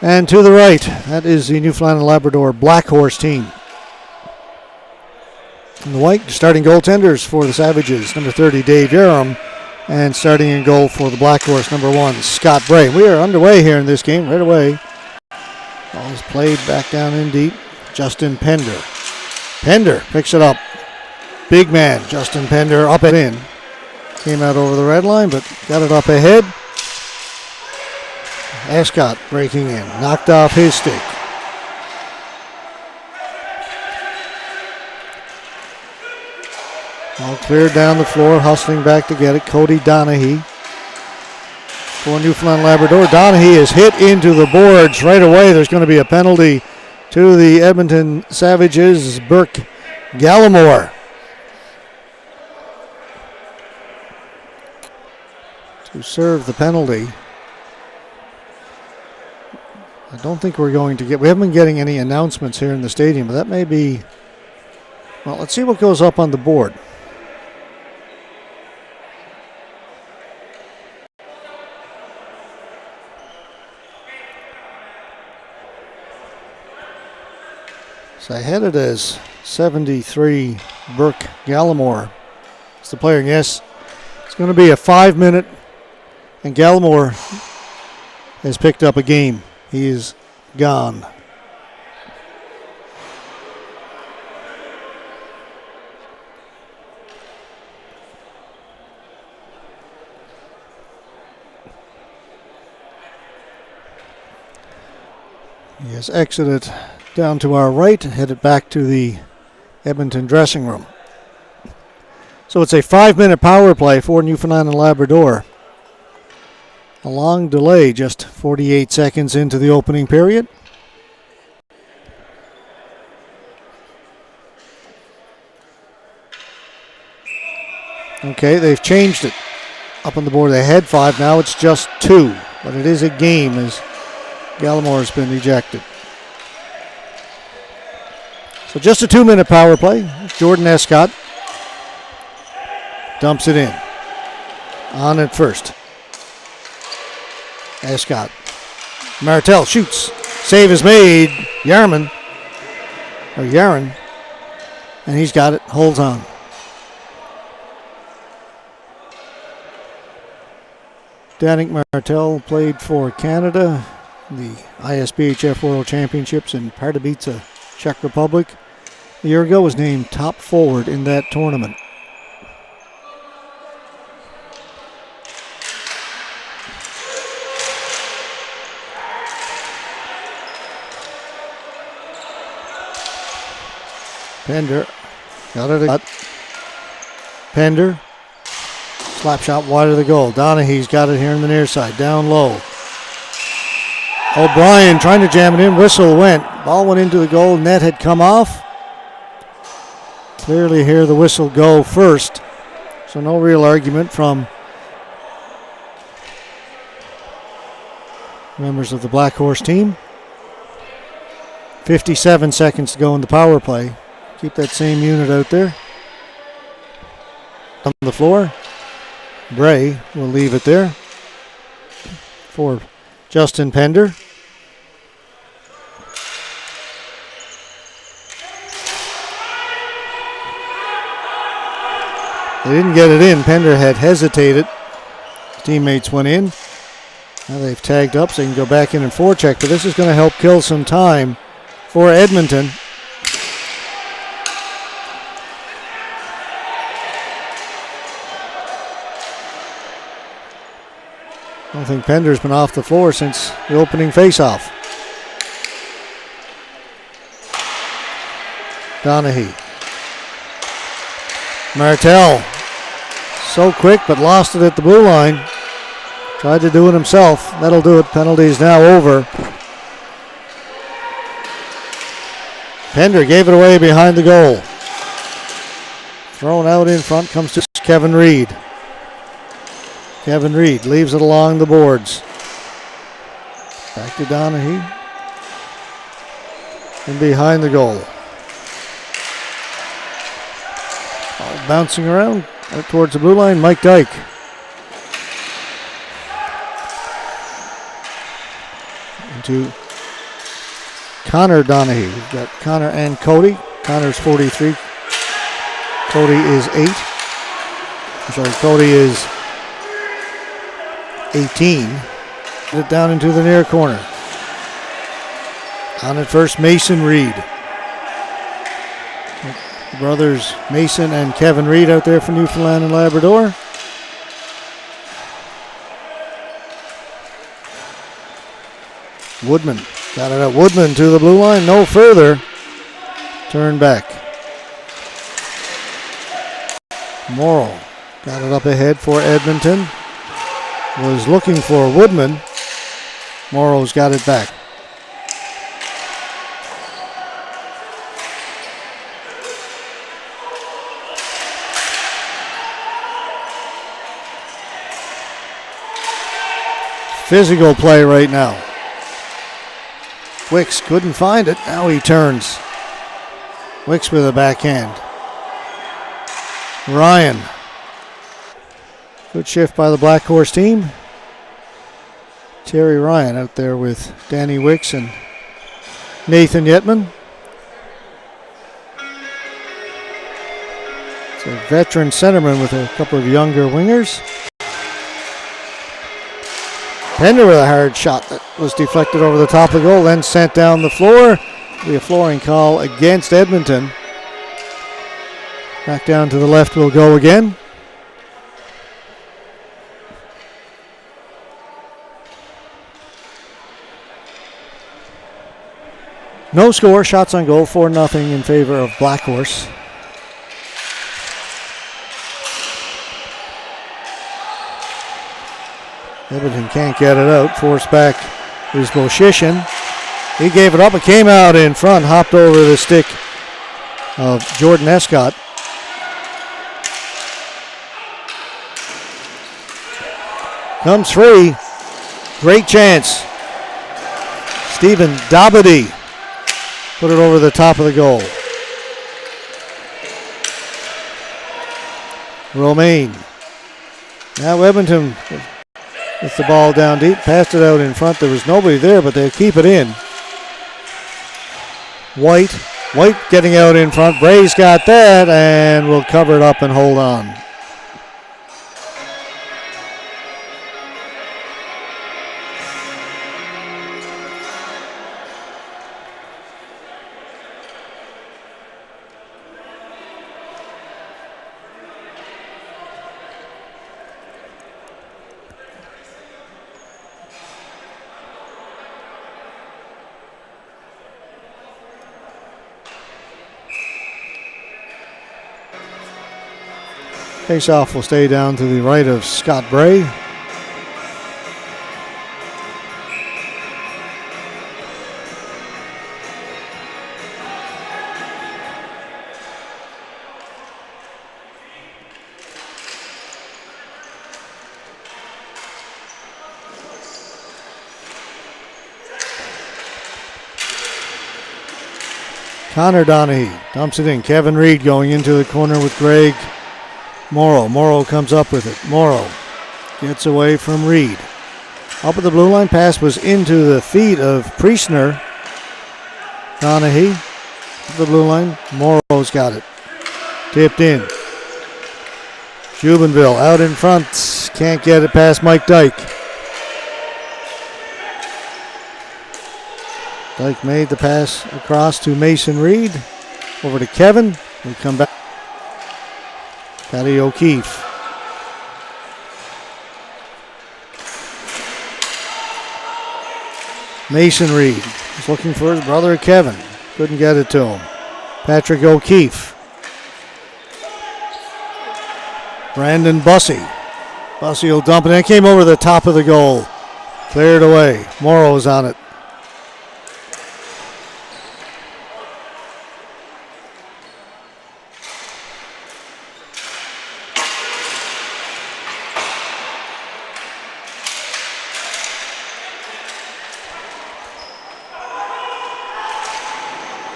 And to the right, that is the Newfoundland and Labrador Black Horse team. In the white, starting goaltenders for the Savages, number 30, Dave Yerum, and starting in goal for the Black Horse, number 1, Scott Bray. We are underway here in this game right away. Ball is played back down in deep. Justin Pender. Pender picks it up. Big man, Justin Pender, up and in. Came out over the red line, but got it up ahead. Escott breaking in, knocked off his stick. All cleared down the floor, hustling back to get it. Cody Donaghy for Newfoundland Labrador. Donaghy is hit into the boards right away. There's going to be a penalty to the Edmonton Savages. Burke Gallimore to serve the penalty. I don't think we're going to get, we haven't been getting any announcements here in the stadium, but that may be, well, let's see what goes up on the board. So I had it as 73 Burke Gallimore. It's the player, yes. It's going to be a 5-minute, and Gallimore has picked up a game. He is gone. He has exited down to our right and headed back to the Edmonton dressing room. So it's a 5-minute power play for Newfoundland and Labrador. A long delay, just 48 seconds into the opening period. Okay, they've changed it. Up on the board, they had 5, now it's just 2. But it is a game as Gallimore has been ejected. So just a 2-minute power play. Jordan Escott dumps it in. On at first. Escott. Martel shoots. Save is made. Yaron. And he's got it. Holds on. Danik Martel played for Canada, the ISBHF World Championships in Pardubice, Czech Republic. A year ago was named top forward in that tournament. Pender got it. Pender. Slap shot wide of the goal. Donaghy's got it here in the near side. Down low. O'Brien trying to jam it in. Whistle went. Ball went into the goal. Net had come off. Clearly here the whistle go first. So no real argument from members of the Black Horse team. 57 seconds to go in the power play. Keep that same unit out there. On the floor. Bray will leave it there for Justin Pender. They didn't get it in. Pender had hesitated. Teammates went in. Now they've tagged up so they can go back in and forecheck, but this is going to help kill some time for Edmonton. I don't think Pender's been off the floor since the opening faceoff. Donaghy. Martel. So quick, but lost it at the blue line. Tried to do it himself. That'll do it. Penalty is now over. Pender gave it away behind the goal. Thrown out in front comes to Kevin Reed. Kevin Reed leaves it along the boards. Back to Donaghy. And behind the goal. All bouncing around out towards the blue line. Mike Dyke. Into Connor Donahue. We've got Connor and Cody. Connor's 43. Cody is 8. Sorry, Cody is 18. Get it down into the near corner. On at first, Mason Reed. The brothers Mason and Kevin Reed out there for Newfoundland and Labrador. Woodman got it at Woodman to the blue line, no further. Turn back. Morrow got it up ahead for Edmonton. Was looking for Woodman. Morrow's got it back. Physical play right now. Wicks couldn't find it. Now he turns. Wicks with a backhand. Ryan. Good shift by the Black Horse team. Terry Ryan out there with Danny Wicks and Nathan Yetman. It's a veteran centerman with a couple of younger wingers. Pender with a hard shot that was deflected over the top of the goal, then sent down the floor. Be a flooring call against Edmonton. Back down to the left will go again. No score, shots on goal, 4-0 in favor of Black Horse. Edmonton can't get it out. Forced back is Boshishin. He gave it up. It came out in front. Hopped over the stick of Jordan Escott. Comes free. Great chance. Stephen Dabadi put it over the top of the goal. Romaine. Now Edmonton with the ball down deep, passed it out in front. There was nobody there, but they keep it in. White getting out in front. Bray's got that and will cover it up and hold on. Face-off will stay down to the right of Scott Bray. Connor Donahue dumps it in. Kevin Reed going into the corner with Greg Morrow. Morrow comes up with it. Morrow gets away from Reed. Up at the blue line, pass was into the feet of Priestner. Donahue up the blue line. Morrow's got it. Tipped in. Jubenville out in front. Can't get it past Mike Dyke. Dyke made the pass across to Mason Reed. Over to Kevin. We come back. Patty O'Keefe. Mason Reed was looking for his brother Kevin. Couldn't get it to him. Patrick O'Keefe. Brandon Bussey. Bussey will dump it in. It came over the top of the goal. Cleared away. Morrow's on it.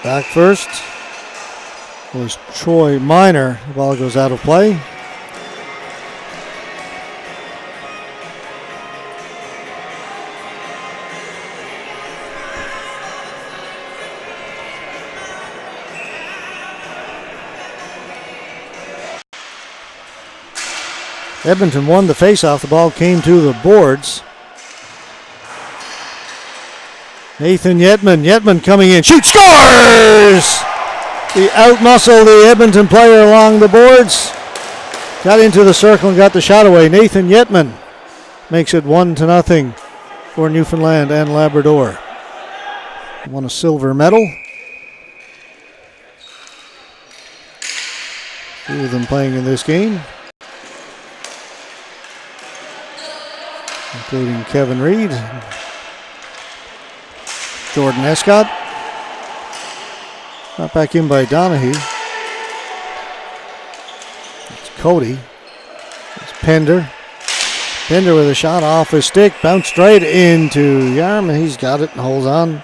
Back first was Troy Minor. The ball goes out of play. Edmonton won the faceoff. The ball came to the boards. Nathan Yetman. Yetman coming in. Shoot, scores! He outmuscled the Edmonton player along the boards. Got into the circle and got the shot away. Nathan Yetman makes it 1-0 for Newfoundland and Labrador. Won a silver medal. Two of them playing in this game, including Kevin Reed, Jordan Escott. Not back in by Donahue. It's Cody. It's Pender. Pender with a shot off his stick. Bounced right into Yarm, and he's got it and holds on.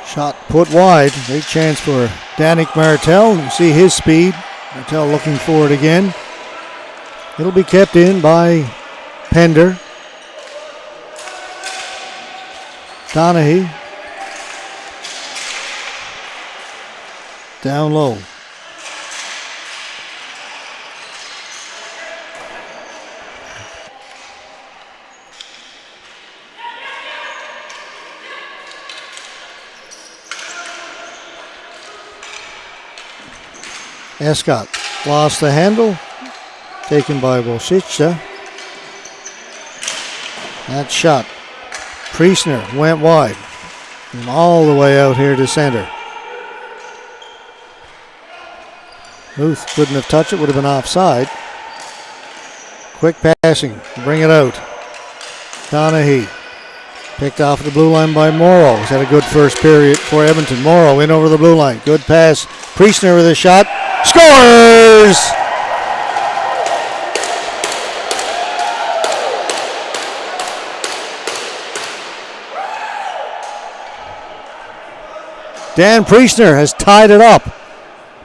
Shot put wide. Great chance for Danik Martel. You see his speed. Martel looking for it again. It'll be kept in by Pender. Donahue. Down low. Escott lost the handle. Taken by Bolshicha. That shot. Priestner went wide. And all the way out here to center. Muth couldn't have touched it. Would have been offside. Quick passing. Bring it out. Donahue. Picked off the blue line by Morrow. He's had a good first period for Edmonton. Morrow in over the blue line. Good pass. Priestner with a shot. Scores! Dan Priestner has tied it up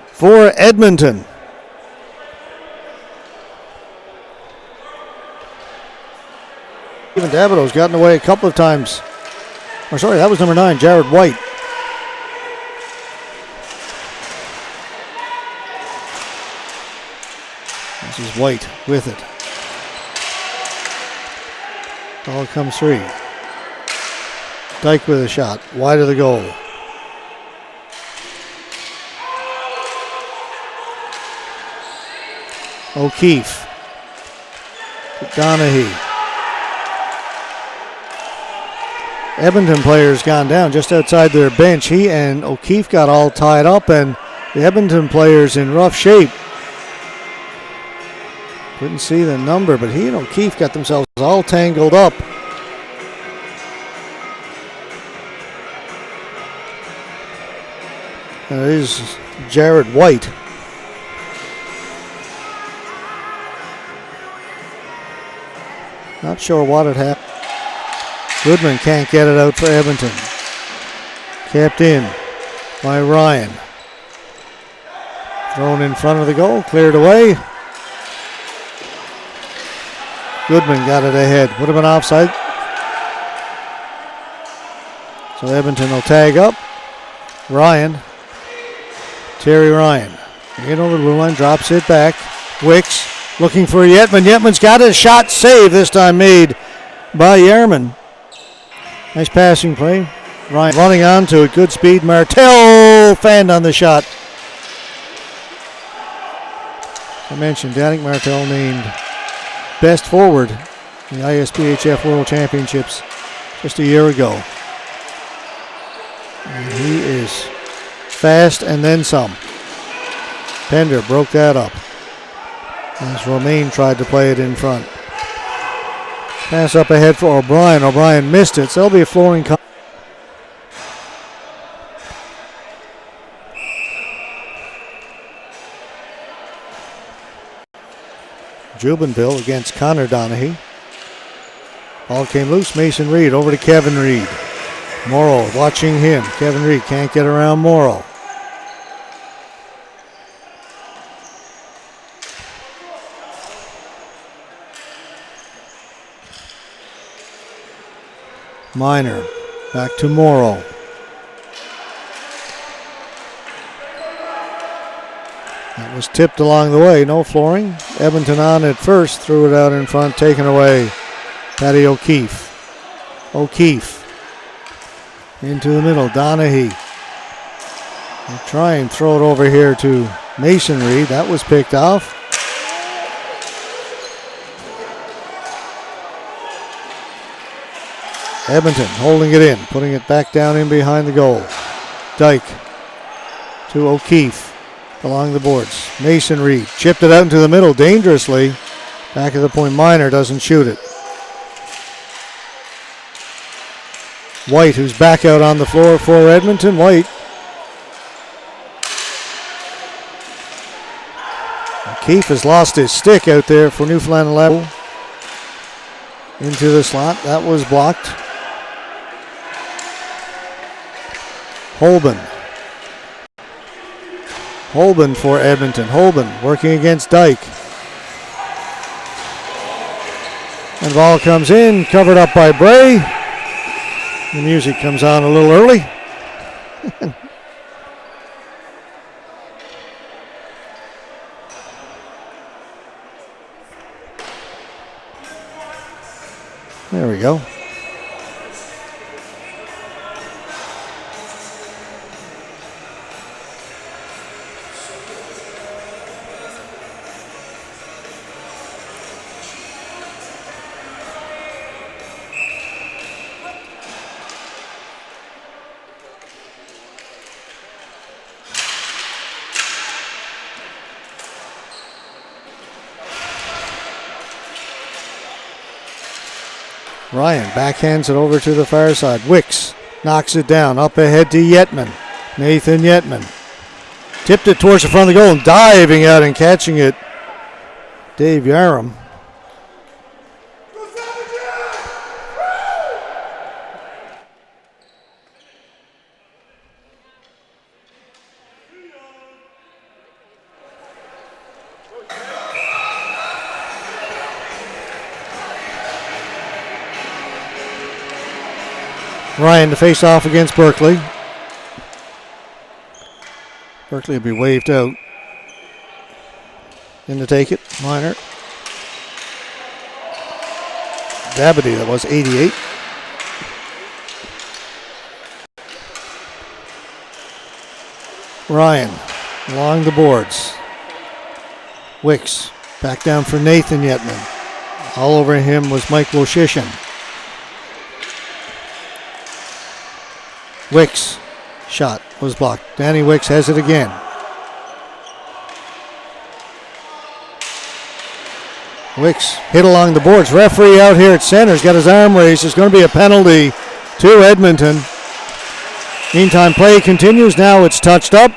for Edmonton. Even Davido's gotten away a couple of times. Or sorry, that was number 9, Jared White. This is White with it. Ball comes free. Dyke with a shot, wide of the goal. O'Keefe. Donahue. Edmonton player's gone down just outside their bench. He and O'Keefe got all tied up, and the Edmonton player's in rough shape. Couldn't see the number, but he and O'Keefe got themselves all tangled up. And it is Jared White. Not sure what had happened. Goodman can't get it out for Edmonton. Kept in by Ryan. Thrown in front of the goal, cleared away. Goodman got it ahead. Would have been offside. So Edmonton will tag up. Ryan. Terry Ryan. In over the blue line, drops it back. Wicks looking for Yetman. Yetman's got a shot saved, this time made by Yarman. Nice passing play. Ryan running onto it. Good speed. Martel fanned on the shot. I mentioned Danik Martel named best forward in the ISBHF World Championships just a year ago. And he is fast and then some. Pender broke that up as Romaine tried to play it in front. Pass up ahead for O'Brien. O'Brien missed it, so it'll be a flooring. Jubenville against Connor Donahue. Ball came loose. Mason Reed over to Kevin Reed. Morrow watching him. Kevin Reed can't get around Morrow. Minor back to Morrow. That was tipped along the way. No flooring. Edmonton on at first. Threw it out in front. Taken away. Patty O'Keefe. O'Keefe. Into the middle. Donahue. They'll try and throw it over here to Mason Reed. That was picked off. Edmonton holding it in. Putting it back down in behind the goal. Dyke to O'Keefe. Along the boards. Mason Reed chipped it out into the middle dangerously. Back of the point. Minor doesn't shoot it. White, who's back out on the floor for Edmonton. White. O'Keefe has lost his stick out there for Newfoundland and Labrador. Into the slot. That was blocked. Holben. Holben for Edmonton. Holben working against Dyke. And the ball comes in, covered up by Bray. The music comes on a little early. There we go. Ryan backhands it over to the far side. Wicks knocks it down. Up ahead to Yetman. Nathan Yetman. Tipped it towards the front of the goal and diving out and catching it. Dave Yaram. Ryan to face off against Berkeley. Berkeley will be waved out. In to take it, Minor. Dabadie, that was 88. Ryan along the boards. Wicks back down for Nathan Yetman. All over him was Mike Woshishin. Wicks shot was blocked. Danny Wicks has it again. Wicks hit along the boards. Referee out here at center has got his arm raised. There's going to be a penalty to Edmonton. Meantime, play continues. Now it's touched up.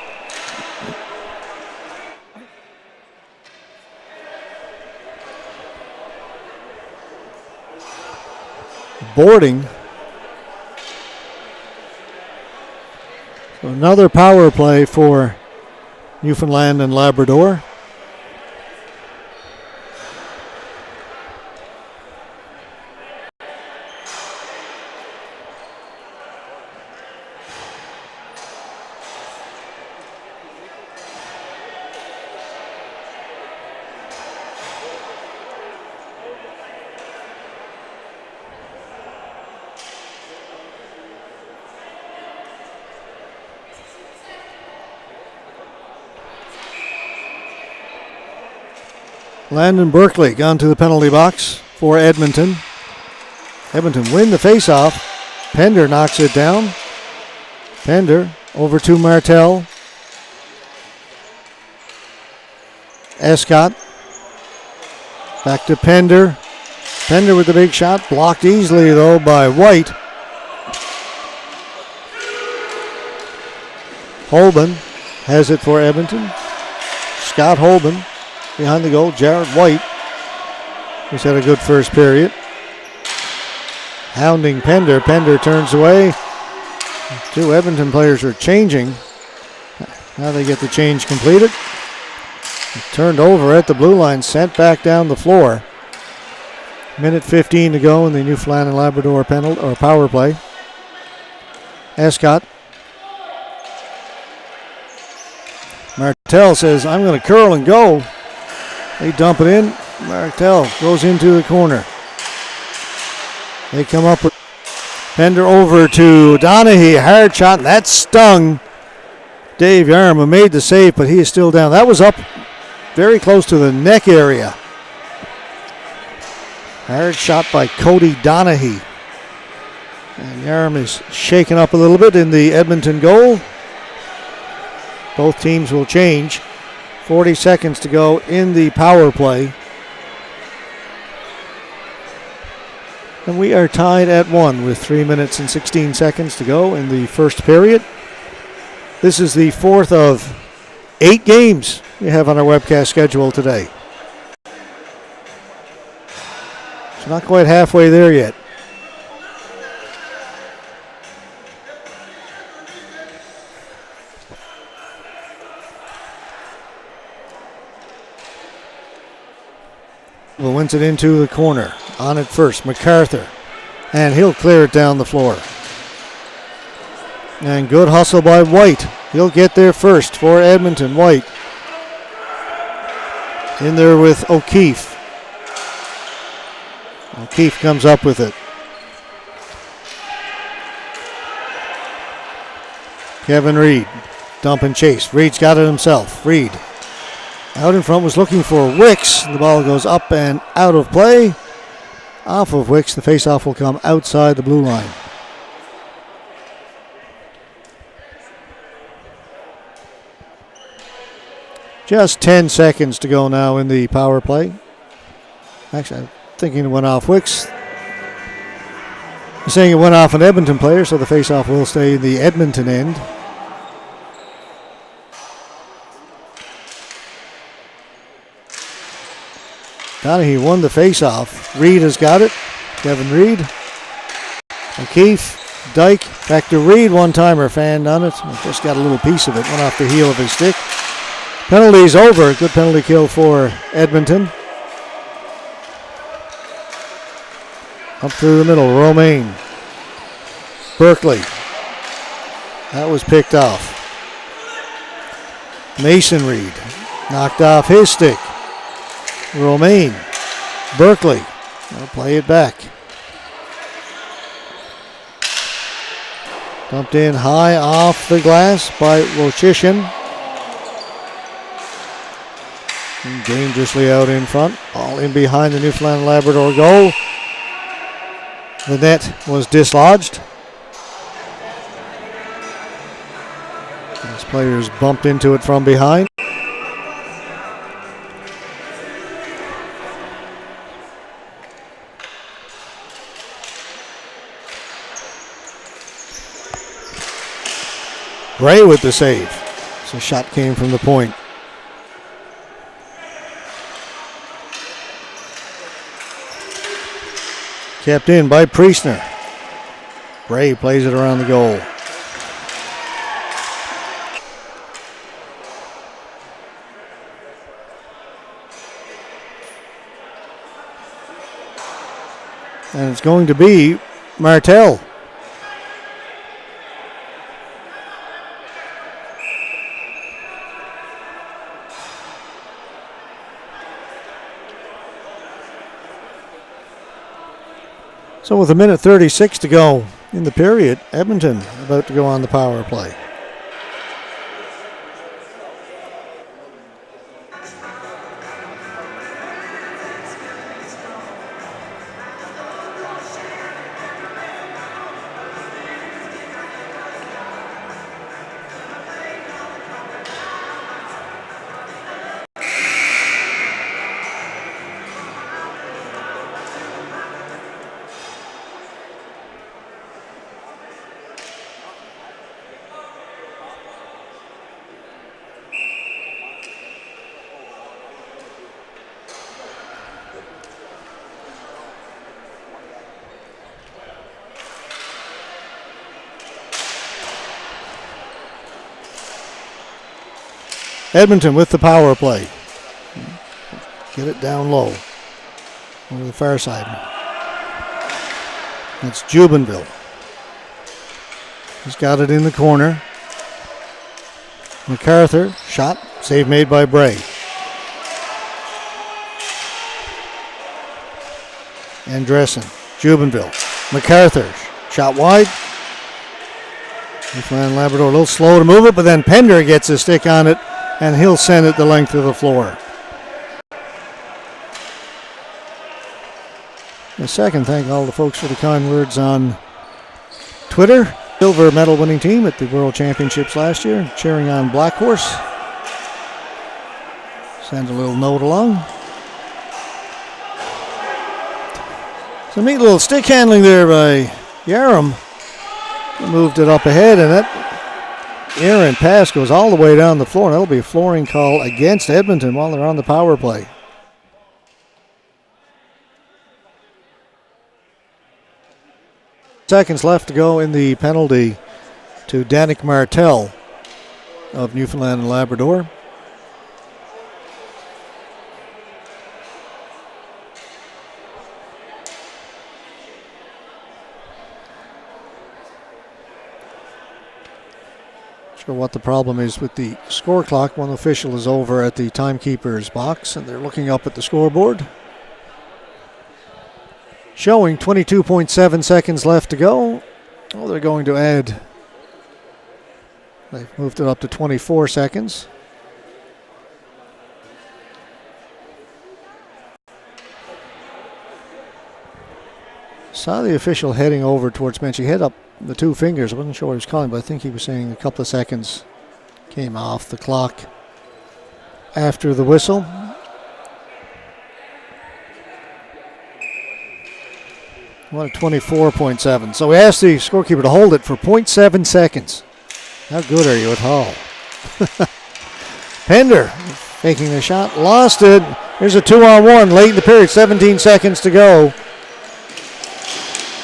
Boarding. So another power play for Newfoundland and Labrador. Landon Berkeley gone to the penalty box for Edmonton. Edmonton win the faceoff. Pender knocks it down. Pender over to Martel. Escott. Back to Pender. Pender with the big shot, blocked easily though by White. Holben has it for Edmonton. Scott Holben behind the goal. Jared White, who's had a good first period. Hounding Pender. Pender turns away. Two Edmonton players are changing. Now they get the change completed. Turned over at the blue line, sent back down the floor. Minute 15 to go in the Newfoundland and Labrador penalty or power play. Escott. Martel says, I'm going to curl and go. They dump it in. Martel goes into the corner. They come up with Pender over to Donaghy. Hard shot. That stung Dave Yarm, who made the save, but he is still down. That was up very close to the neck area. Hard shot by Cody Donaghy. And Yarm is shaken up a little bit in the Edmonton goal. Both teams will change. 40 seconds to go in the power play. And we are tied at 1 with 3 minutes and 16 seconds to go in the first period. This is the fourth of 8 games we have on our webcast schedule today. It's not quite halfway there yet. Well, wins it into the corner. On it first, MacArthur. And he'll clear it down the floor. And good hustle by White. He'll get there first for Edmonton. White in there with O'Keefe. O'Keefe comes up with it. Kevin Reed. Dump and chase. Reed's got it himself. Reed out in front was looking for Wicks. The ball goes up and out of play. Off of Wicks. The faceoff will come outside the blue line. Just 10 seconds to go now in the power play. Actually, I'm thinking it went off Wicks. I'm saying it went off an Edmonton player, so the faceoff will stay in the Edmonton end. Donaghy won the faceoff. Reed has got it. Kevin Reed. O'Keefe. Dyke. Back to Reed. One-timer fanned on it. Just got a little piece of it. Went off the heel of his stick. Penalty's over. Good penalty kill for Edmonton. Up through the middle. Romaine. Berkeley. That was picked off. Mason Reed. Knocked off his stick. Romaine. Berkeley. They'll play it back. Dumped in high off the glass by Wojcicki. Dangerously out in front. All in behind the Newfoundland Labrador goal. The net was dislodged. These players bumped into it from behind. Gray with the save. So shot came from the point. Kept in by Priestner. Gray plays it around the goal. And it's going to be Martel. So with 1:36 to go in the period, Edmonton about to go on the power play. Edmonton with the power play. Get it down low. Over the far side. That's Jubenville. He's got it in the corner. MacArthur, shot, save made by Bray. Andressen, Jubenville, MacArthur, shot wide. Newfoundland Labrador a little slow to move it, but then Pender gets a stick on it, and he'll send it the length of the floor. A second, thank all the folks for the kind words on Twitter. Silver medal winning team at the World Championships last year, cheering on Black Horse. Send a little note along. Some neat little stick handling there by Yaram. He moved it up ahead, and that errant pass goes all the way down the floor. That'll be a flooring call against Edmonton while they're on the power play. Seconds left to go in the penalty to Danik Martel of Newfoundland and Labrador. Not sure what the problem is with the score clock. One official is over at the timekeeper's box, and they're looking up at the scoreboard. Showing 22.7 seconds left to go. Oh, they're going to add. They've moved it up to 24 seconds. Saw the official heading over towards bench. He had up the two fingers. I wasn't sure what he was calling, but I think he was saying a couple of seconds came off the clock after the whistle. What a 24.7. So we asked the scorekeeper to hold it for 0.7 seconds. How good are you at Hall? Pender taking the shot, lost it. Here's a 2-on-1 late in the period, 17 seconds to go.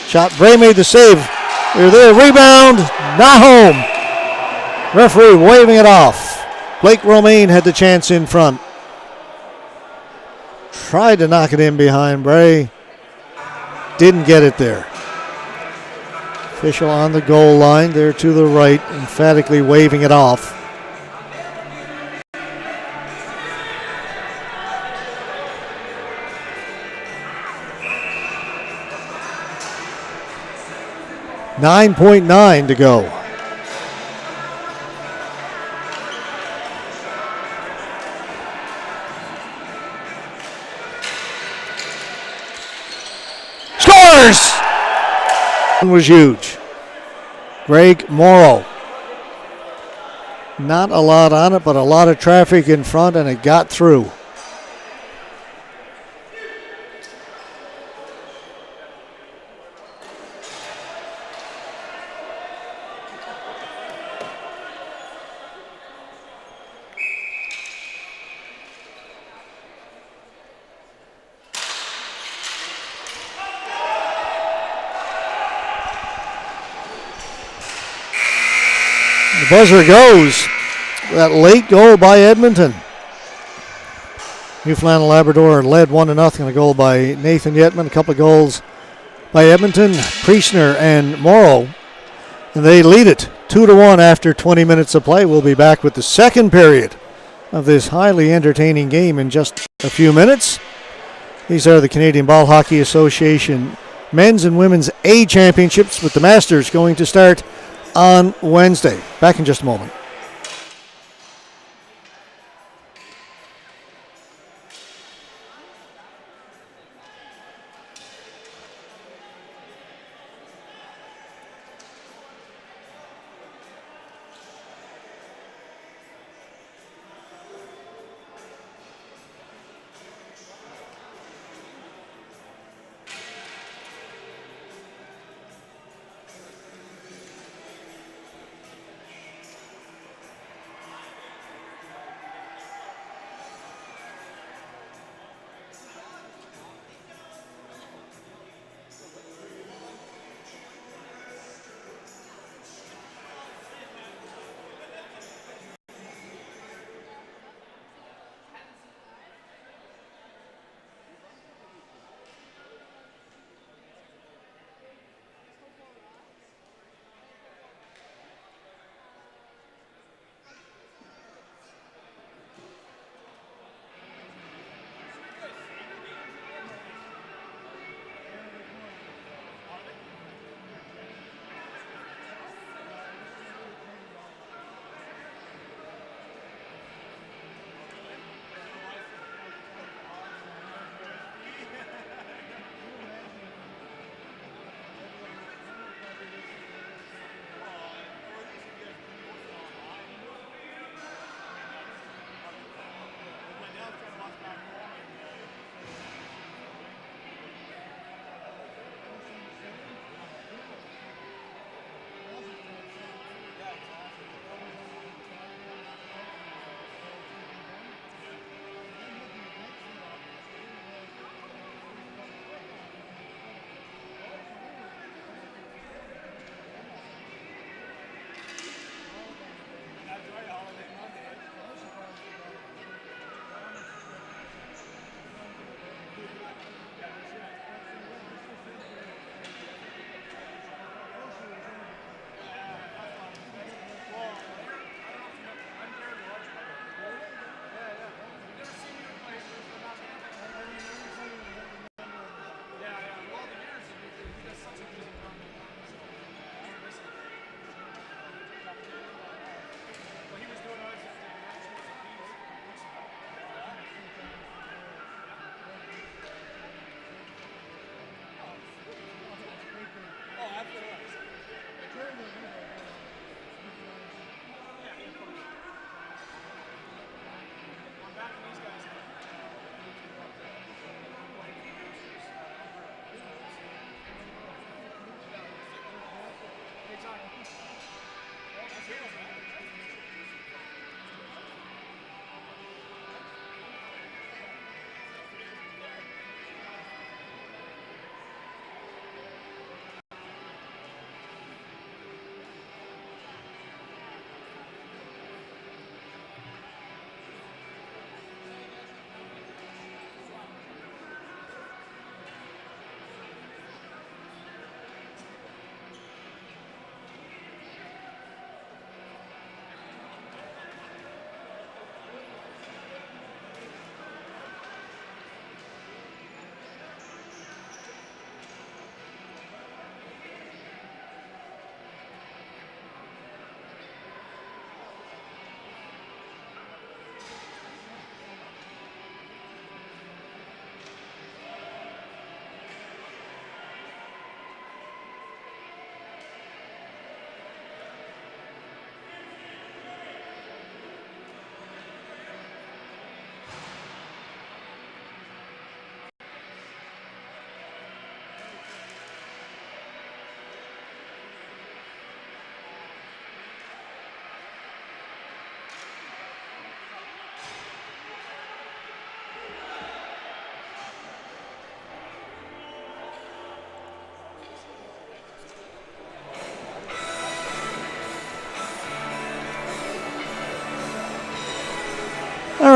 Shot, Bray made the save. They're there, rebound, not home. Referee waving it off. Blake Romaine had the chance in front. Tried to knock it in behind Bray. Didn't get it there. Official on the goal line there to the right, emphatically waving it off. .9 to go. Was huge. Greg Morrow. Not a lot on it, but a lot of traffic in front, and it got through. Buzzer goes. That late goal by Edmonton. Newfoundland and Labrador led 1-0. A goal by Nathan Yetman. A couple of goals by Edmonton, Priestner and Morrow. And they lead it 2-1 after 20 minutes of play. We'll be back with the second period of this highly entertaining game in just a few minutes. These are the Canadian Ball Hockey Association Men's and Women's A Championships, with the Masters going to start on Wednesday. Back in just a moment.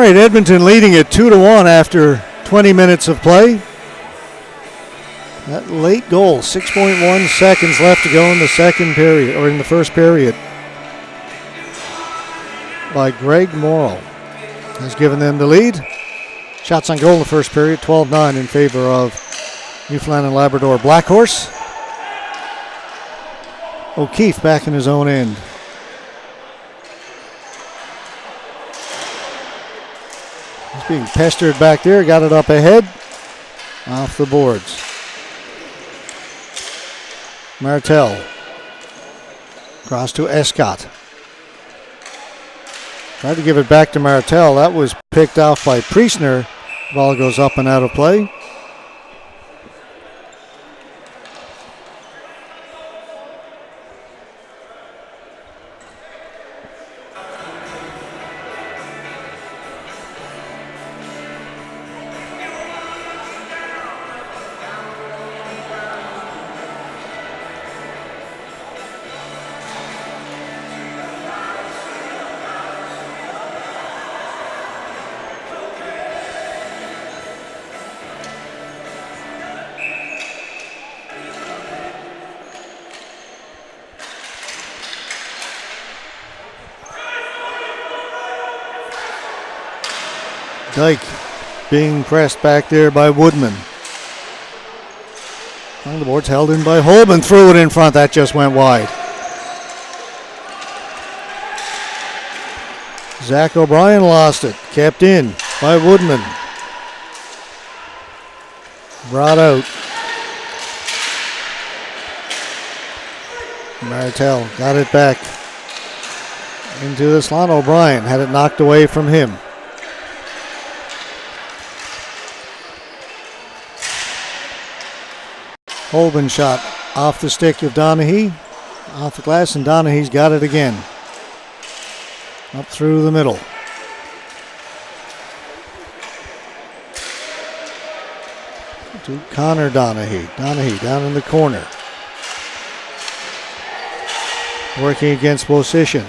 right, Edmonton leading it 2-1 after 20 minutes of play. That late goal, 6.1 seconds left to go in the second period, or in the first period, by Greg Morrow, has given them the lead. Shots on goal in the first period, 12-9 in favor of Newfoundland and Labrador Black Horse. O'Keefe back in his own end. He's being pestered back there, got it up ahead, off the boards. Martel. Cross to Escott. Tried to give it back to Martel. That was picked off by Priestner. Ball goes up and out of play. Dyke being pressed back there by Woodman. On the boards, held in by Holman, threw it in front, that just went wide. Zach O'Brien lost it, kept in by Woodman. Brought out. Martel got it back into the slot. O'Brien had it knocked away from him. Holman shot off the stick of Donaghy, off the glass, and Donaghy's got it again. Up through the middle. To Connor Donaghy. Donaghy down in the corner. Working against position.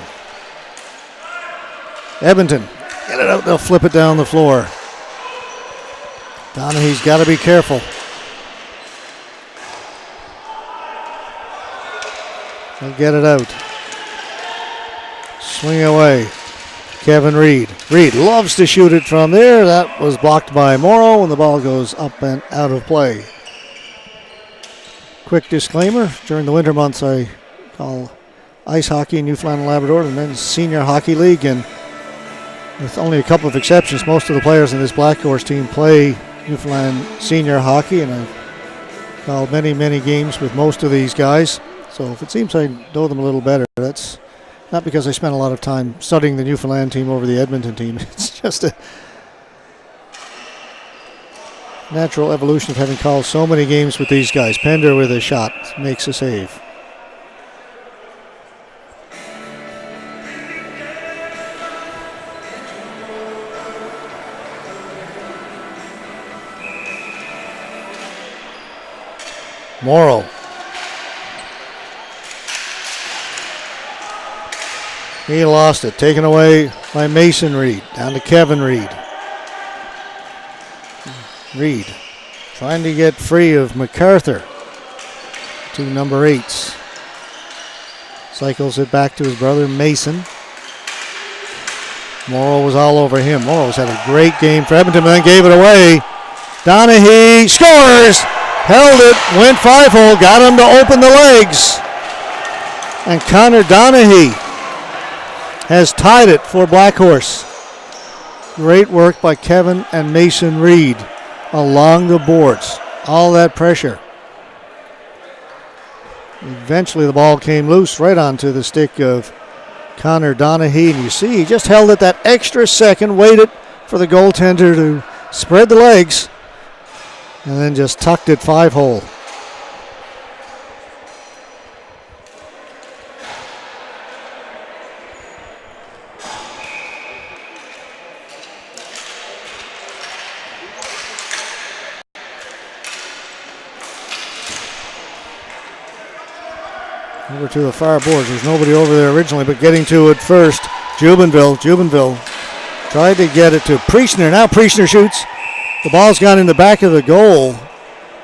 Edmonton, get it out, they'll flip it down the floor. Donaghy's got to be careful. They'll get it out. Swing away. Kevin Reed. Reed loves to shoot it from there. That was blocked by Morrow, and the ball goes up and out of play. Quick disclaimer, during the winter months I call ice hockey in Newfoundland and Labrador the Men's Senior Hockey League, and with only a couple of exceptions, most of the players in this Black Horse team play Newfoundland Senior Hockey, and I've called many, many games with most of these guys. So if it seems I know them a little better, that's not because I spent a lot of time studying the Newfoundland team over the Edmonton team. It's just a natural evolution of having called so many games with these guys. Pender with a shot makes a save. Morrow. He lost it. Taken away by Mason Reed. Down to Kevin Reed. Reed trying to get free of MacArthur. Two number 8s. Cycles it back to his brother Mason. Morrow was all over him. Morrow's had a great game for Edmonton, but then gave it away. Donaghy scores! Held it, went 5-hole, got him to open the legs. And Connor Donaghy has tied it for Black Horse. Great work by Kevin and Mason Reed along the boards. All that pressure. Eventually the ball came loose right onto the stick of Connor Donaghy, and you see he just held it that extra second, waited for the goaltender to spread the legs, and then just tucked it 5-hole. Over to the far boards. There's nobody over there originally, but getting to it first. Jubenville Tried to get it to Priestner. Now Priestner shoots. The ball's gone in the back of the goal,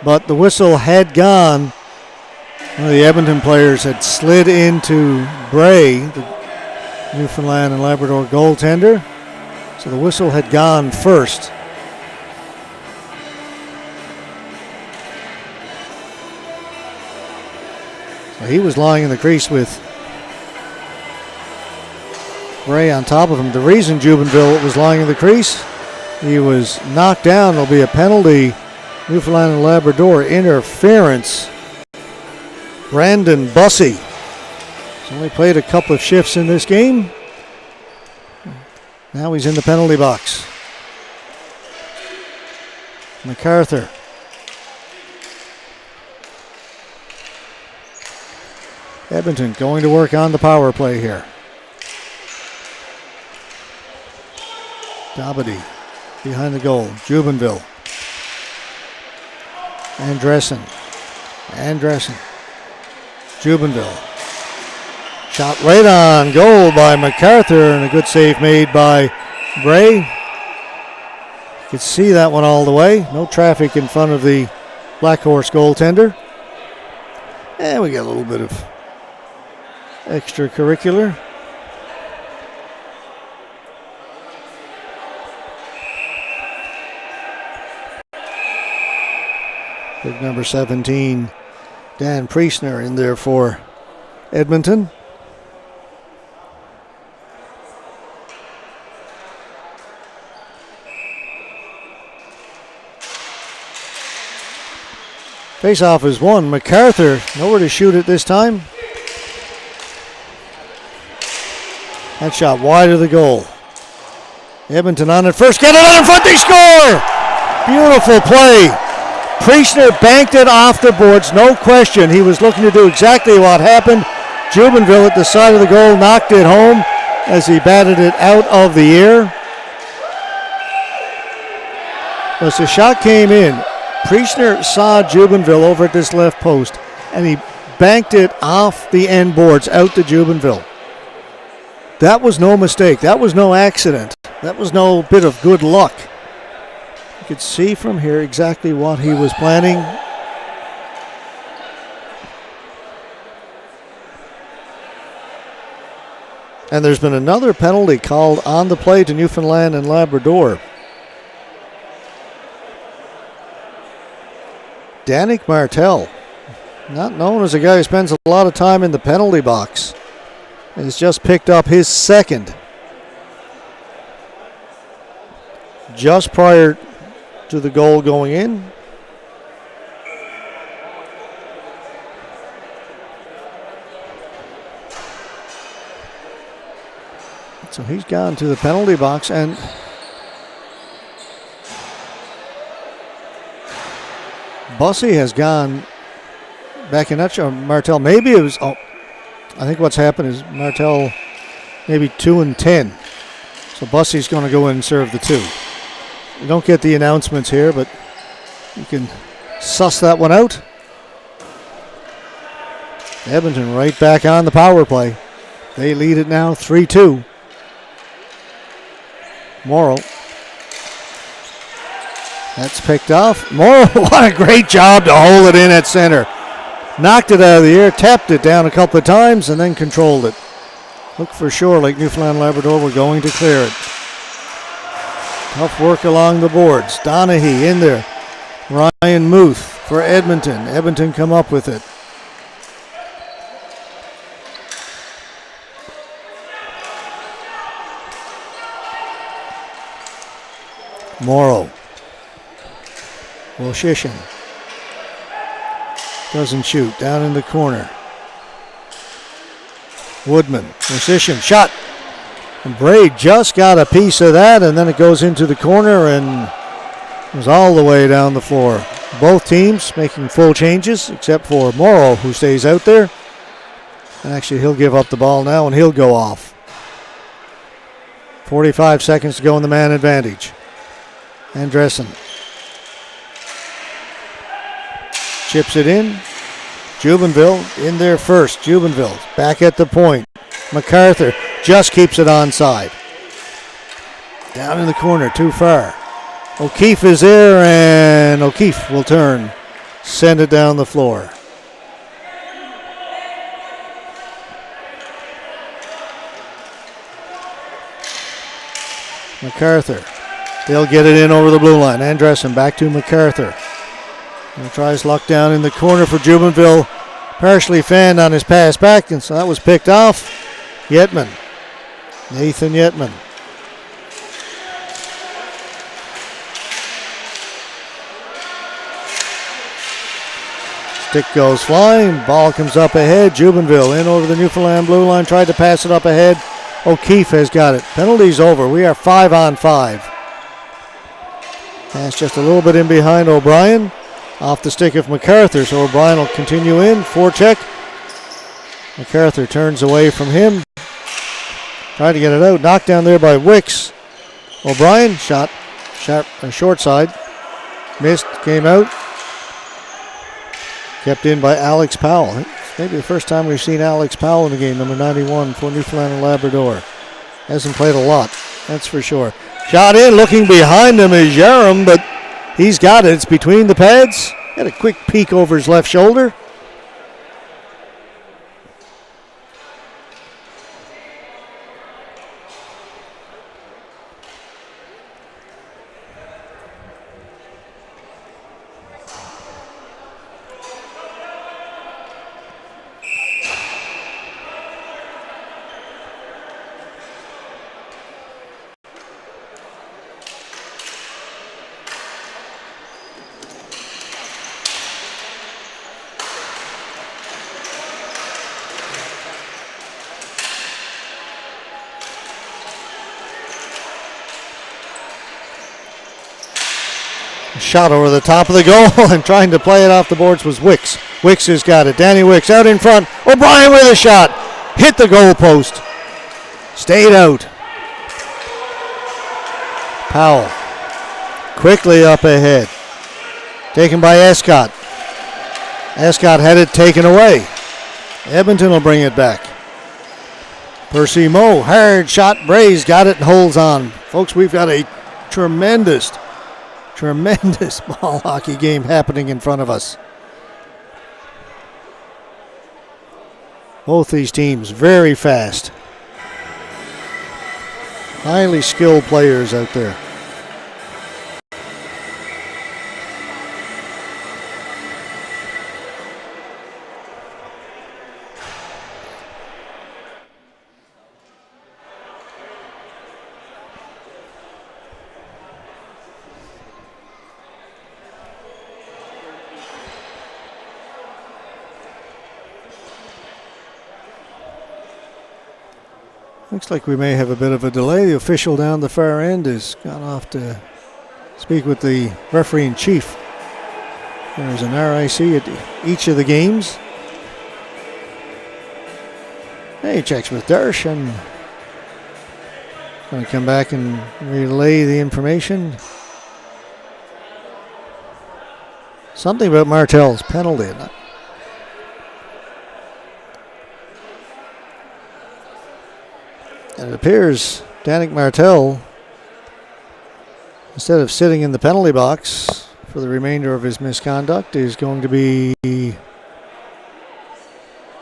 but the whistle had gone. One of the Edmonton players had slid into Bray, the Newfoundland and Labrador goaltender. So the whistle had gone first. So he was lying in the crease with Bray on top of him. The reason Jubenville was lying in the crease, he was knocked down. There'll be a penalty. Newfoundland and Labrador interference. Brandon Bussey. He's only played a couple of shifts in this game. Now he's in the penalty box. MacArthur. Edmonton going to work on the power play here. Dabadi behind the goal. Jubenville. Andressen. Jubenville. Shot right on goal by MacArthur, and a good save made by Bray. You could see that one all the way. No traffic in front of the Black Horse goaltender. And we got a little bit of extracurricular. Big number 17, Dan Priestner, in there for Edmonton. Face-off is won. MacArthur nowhere to shoot it this time. That shot wide of the goal. Edmonton on it first. Get it out in front. They score! Beautiful play. Priestner banked it off the boards. No question. He was looking to do exactly what happened. Jubenville at the side of the goal knocked it home as he batted it out of the air. As the shot came in, Priestner saw Jubenville over at this left post, and he banked it off the end boards out to Jubenville. That was no mistake. That was no accident. That was no bit of good luck. You could see from here exactly what he was planning. And there's been another penalty called on the play to Newfoundland and Labrador. Danik Martel, not known as a guy who spends a lot of time in the penalty box, has just picked up his second. Just prior to the goal going in. So he's gone to the penalty box, and Bussey has gone back in that show. Martel, maybe it was, I think what's happened is Martel maybe 2 and 10. So Bussey's going to go in and serve the 2. You don't get the announcements here, but you can suss that one out. Edmonton right back on the power play. They lead it now 3-2. Morrow. That's picked off. Morrow, what a great job to hold it in at center. Knocked it out of the air, tapped it down a couple of times, and then controlled it. Looked for sure like Newfoundland and Labrador were going to clear it. Tough work along the boards. Donaghy in there. Ryan Muth for Edmonton. Edmonton come up with it. Morrow. Wolshishin doesn't shoot. Down in the corner. Woodman. Wolshishin shot. And Bray just got a piece of that, and then it goes into the corner and goes all the way down the floor. Both teams making full changes, except for Morrow, who stays out there. And actually, he'll give up the ball now, and he'll go off. 45 seconds to go in the man advantage. Andressen chips it in. Jubenville in there first. Jubenville back at the point. MacArthur just keeps it onside. Down in the corner, too far. O'Keefe is there, and O'Keefe will turn. Send it down the floor. MacArthur. They'll get it in over the blue line. Andressen back to MacArthur. And tries luck down in the corner for Jubenville. Partially fanned on his pass back, and so that was picked off. Yetman. Nathan Yetman. Stick goes flying. Ball comes up ahead. Jubenville in over the Newfoundland blue line. Tried to pass it up ahead. O'Keefe has got it. Penalty's over. We are 5-on-5. Pass just a little bit in behind O'Brien. Off the stick of MacArthur, so O'Brien will continue in. Forecheck. MacArthur turns away from him. Trying to get it out. Knocked down there by Wicks. O'Brien shot sharp and short side. Missed. Came out. Kept in by Alex Powell. Maybe the first time we've seen Alex Powell in the game, number 91 for Newfoundland and Labrador. Hasn't played a lot, that's for sure. Shot in, looking behind him is Jerem, but he's got it. It's between the pads. Had a quick peek over his left shoulder. Shot over the top of the goal and trying to play it off the boards was Wicks. Wicks has got it. Danny Wicks out in front. O'Brien with a shot. Hit the goal post. Stayed out. Powell quickly up ahead. Taken by Escott. Escott had it taken away. Edmonton will bring it back. Percy Moe, hard shot. Bray's got it and holds on. Folks, we've got a tremendous ball hockey game happening in front of us. Both these teams very fast. Highly skilled players out there. Looks like we may have a bit of a delay. The official down the far end has gone off to speak with the referee in chief. There's an RIC at each of the games. He checks with Dersh and going to come back and relay the information. Something about Martell's penalty. And it appears Danik Martell, instead of sitting in the penalty box for the remainder of his misconduct, is going to be,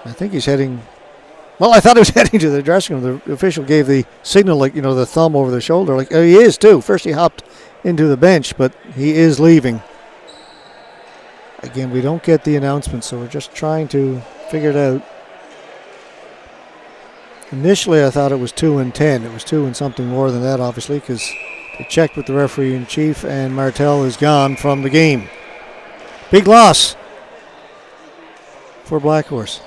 I think he's heading, well, I thought he was heading to the dressing room. The official gave the signal, like, you know, the thumb over the shoulder. Like, oh, he is too. First he hopped into the bench, but he is leaving. Again, we don't get the announcement, so we're just trying to figure it out. Initially, I thought it was 2 and 10. It was 2 and something more than that, obviously, because they checked with the referee in chief, and Martell is gone from the game. Big loss for Black Horse.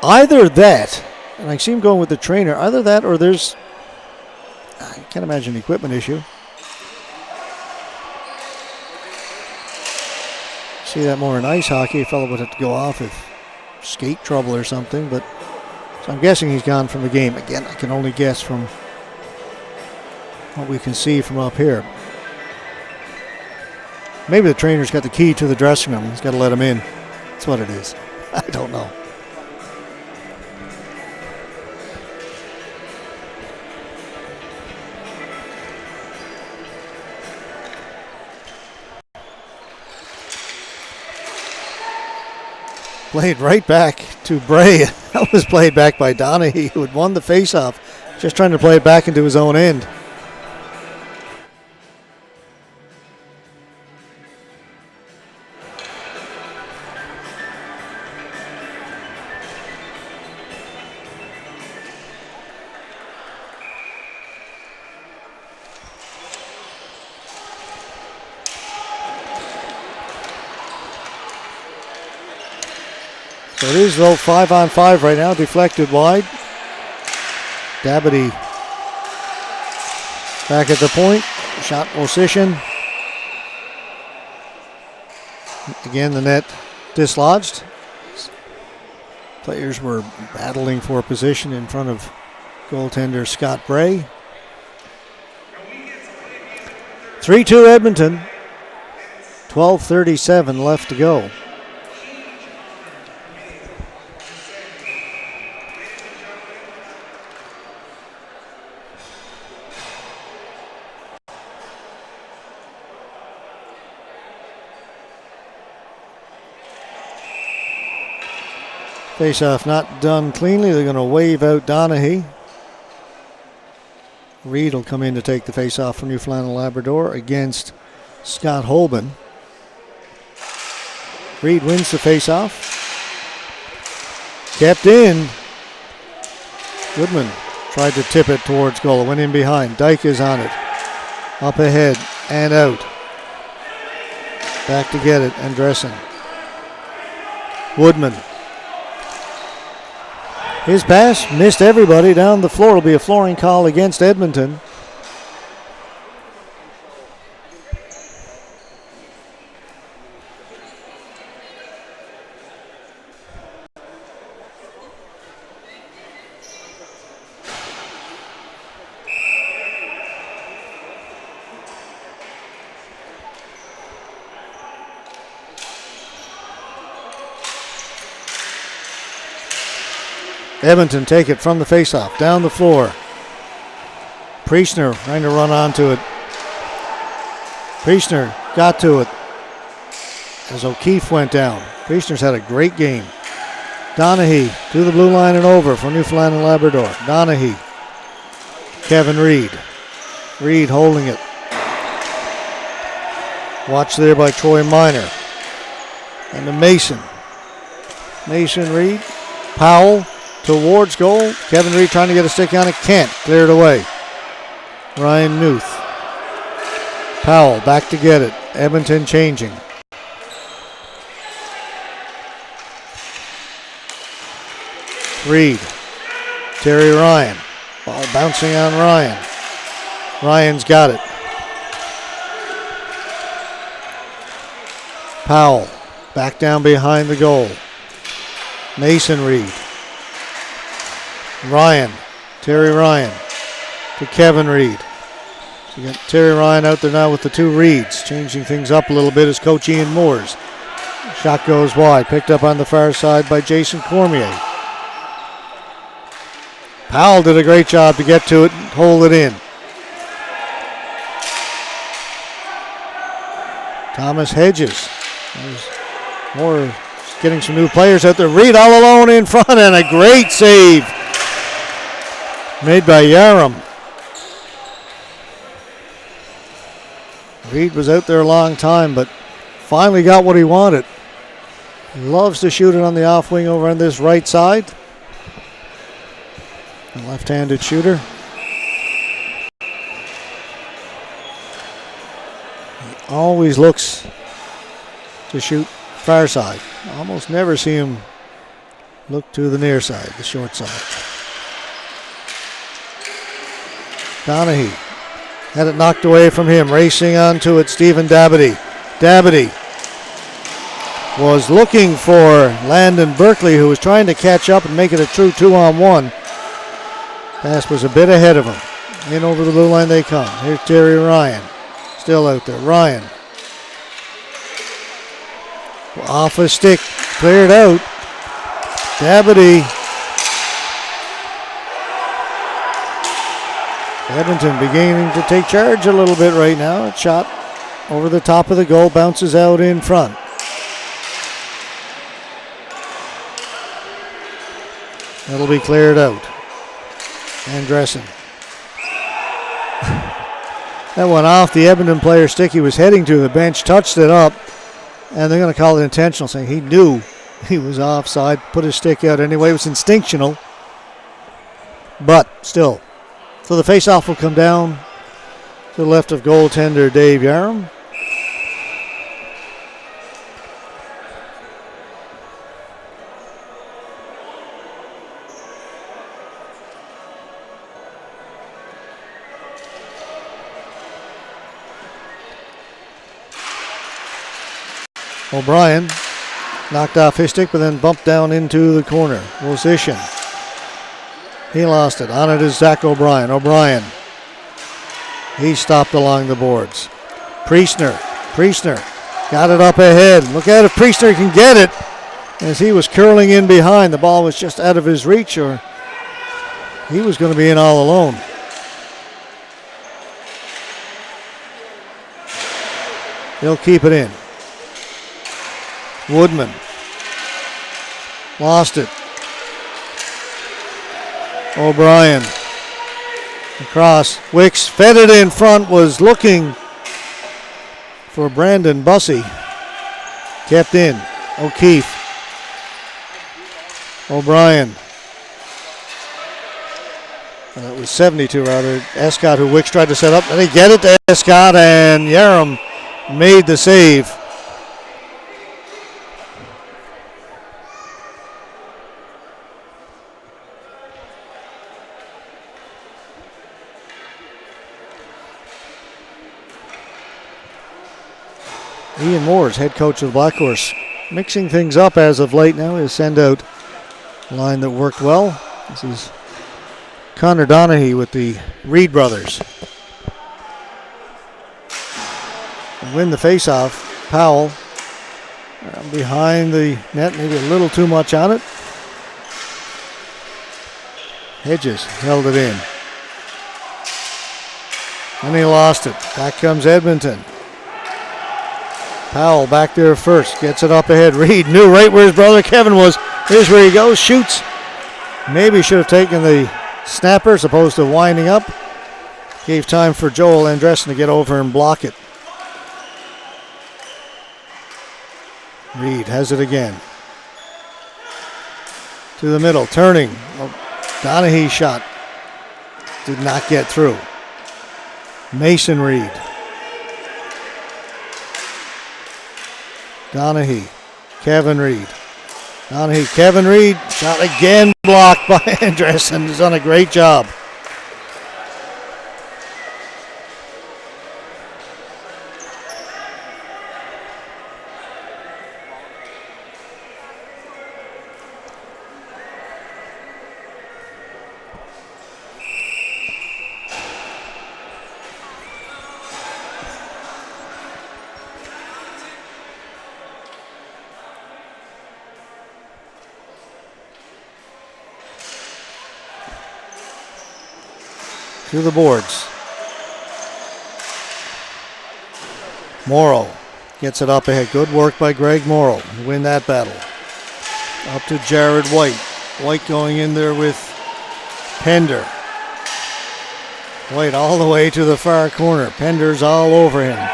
Either that, and I see him going with the trainer, either that or there's, I can't imagine an equipment issue. See that more in ice hockey. A fellow would have to go off if skate trouble or something, but so I'm guessing he's gone from the game. Again, I can only guess from what we can see from up here. Maybe the trainer's got the key to the dressing room. He's got to let him in. That's what it is. I don't know. Played right back to Bray. That was played back by Donahue, who had won the faceoff. Just trying to play it back into his own end. So it is, though, 5-on-5 right now, deflected wide. Dabity back at the point, shot position. Again, the net dislodged. Players were battling for position in front of goaltender Scott Bray. 3-2 Edmonton, 12:37 left to go. Face-off not done cleanly. They're going to wave out Donahue. Reed will come in to take the face-off for Newfoundland and Labrador against Scott Holben. Reed wins the face-off. Kept in. Goodman tried to tip it towards goal. Went in behind. Dyke is on it. Up ahead and out. Back to get it. Andressen. Woodman. His pass missed everybody down the floor. It'll be a flooring call against Edmonton. Edmonton take it from the faceoff, down the floor. Priestner trying to run onto it. Priestner got to it as O'Keefe went down. Priestner's had a great game. Donahue to the blue line and over for Newfoundland and Labrador. Donahue. Kevin Reed. Reed holding it. Watched there by Troy Minor. And to Mason. Mason Reed. Powell. Towards goal. Kevin Reed trying to get a stick on it. Can't. Cleared away. Ryan Newth. Powell back to get it. Edmonton changing. Reed. Terry Ryan. Ball bouncing on Ryan. Ryan's got it. Powell. Back down behind the goal. Mason Reed. Ryan, Terry Ryan to Kevin Reed. So you got Terry Ryan out there now with the two Reeds, changing things up a little bit as Coach Ian Moores. Shot goes wide, picked up on the far side by Jason Cormier. Powell did a great job to get to it and hold it in. Thomas Hedges. There's more getting some new players out there. Reed all alone in front and a great save made by Yaram. Reed was out there a long time, but finally got what he wanted. He loves to shoot it on the off wing over on this right side. A left-handed shooter. He always looks to shoot far side. Almost never see him look to the near side, the short side. Donahue had it knocked away from him. Racing onto it, Stephen Dabity. Dabity was looking for Landon Berkeley, who was trying to catch up and make it a true 2-on-1. Pass was a bit ahead of him. In over the blue line they come. Here's Terry Ryan. Still out there. Ryan. Off a stick. Cleared out. Dabity. Edmonton beginning to take charge a little bit right now. A shot over the top of the goal, bounces out in front. That'll be cleared out. Andressen. That went off the Edmonton player's stick. He was heading to the bench, touched it up, and they're going to call it intentional, saying he knew he was offside, put his stick out anyway. It was instinctional, but still. So the faceoff will come down to the left of goaltender Dave Yarum. O'Brien knocked off his stick, but then bumped down into the corner position. He lost it. On it is Zach O'Brien. O'Brien. He stopped along the boards. Priestner got it up ahead. Look at if Priestner can get it. As he was curling in behind, the ball was just out of his reach, or he was going to be in all alone. He'll keep it in. Woodman lost it. O'Brien across. Wicks fed it in front, was looking for Brandon Bussey. Kept in. O'Keefe. O'Brien. It was 72 rather. Escott, who Wicks tried to set up. And they get it to Escott, and Yarum made the save. Ian Moores, head coach of the Black Horse, mixing things up as of late now. He'll send out a line that worked well. This is Connor Donaghy with the Reed brothers. And win the faceoff. Powell behind the net, maybe a little too much on it. Hedges held it in. And he lost it. Back comes Edmonton. Powell back there first, gets it up ahead. Reed knew right where his brother Kevin was. Here's where he goes, shoots. Maybe should have taken the snapper as opposed to winding up. Gave time for Joel Andressen to get over and block it. Reed has it again. To the middle, turning. Donaghy shot. Did not get through. Mason Reed. Donaghy, Kevin Reed. Donaghy, Kevin Reed, shot again, blocked by Andressen. He's done a great job. To the boards. Morrow gets it up ahead. Good work by Greg Morrow to win that battle. Up to Jared White. White going in there with Pender. White all the way to the far corner. Pender's all over him.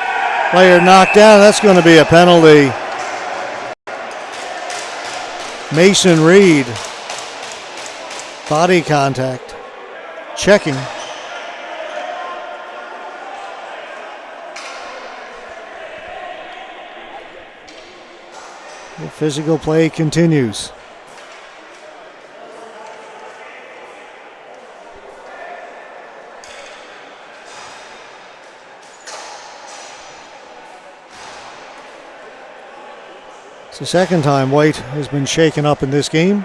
Player knocked down. That's going to be a penalty. Mason Reed. Body contact. Checking. The physical play continues. It's the second time White has been shaken up in this game.